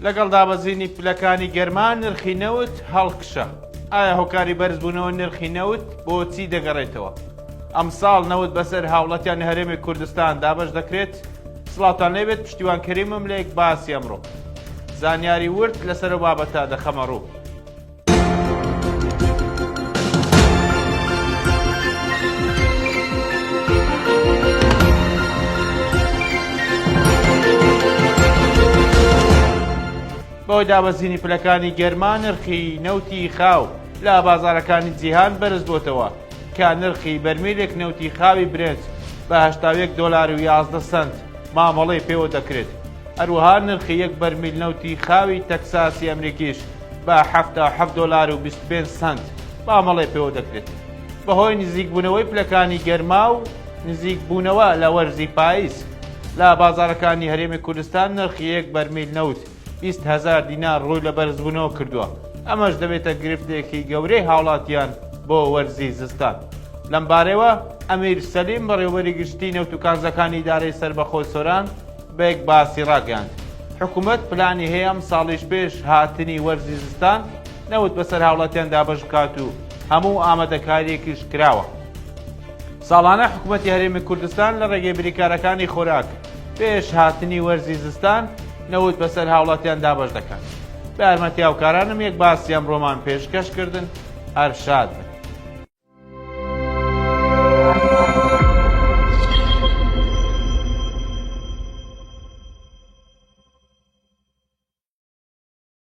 لەگەڵ دابەزینی پلەکانی گەرمان نرخی نەوت هەڵکشە. ئایا هۆکاری بەرزبوونەوە نرخی نەوت بۆچی دەگەڕێتەوە؟ ئەم ساڵ نەوت بەسەر هاوڵەتیان هەرێمی کوردستان دابەش دەکرێت؟ سڵاتان لێبێت پشتیوان کەریمم لە یەک باسی ئەمڕۆ. زانیاری ورد لەسەر بابەتە دەخەمە ڕوو. بۆی دابەزینی پلەکانی گەرمان نرخی نەوتی خاو لە بازارەکانی جیهان بەرز بۆتەوە کە نرخی بەرمیلێک نەوتی خاوی برنج بە $1.11 مامەڵەی پێوە دەکرێت. هەروەها نرخی یەک بەرمیل نەوتی خاوی تەکساسی ئەمریکیش بە $7.25 مامەڵەی پێوە دەکرێت. بەهۆی نزیکبوونەوەی پلەکانی گەرما و نزیکبوونەوە لە وەرزی پاییز لە بازارەکانی هەرێمی کوردستان نرخی یەک بەرمیل نەوت 20,000 دینار ڕووی لە بەرزبوونەوە کردووە. ئەمەش دەبێتە گرفتێکی گەورەی هاوڵاتیان بۆ وەرزی زستان. لەم بارەوە ئەمیر سەلیم بەڕێوەبەری گشتی نەوت و کانزەکانی ئیدارەی سەربەخۆی سۆران بە یەک باسی ڕاگەیاند. حکوومەت پلانی هەیە ئەم ساڵیش پێش هاتنی وەرزی زستان نەوت بەسەر هاوڵاتیان دابەش بکات و هەموو ئامادەکاریەکیش کراوە. ساڵانە حکوومەتی هەرێمی کوردستان لە ڕێگەی بریکارەکانی خۆراک پێش هاتنی وەرزی زستان نەوت بەسەر هاوڵاتیان دابەش دەکات. بە یارمەتی هاوکارانم یەک باسی ئەمڕۆمان پێشکەش کردن. هەر شاد بن.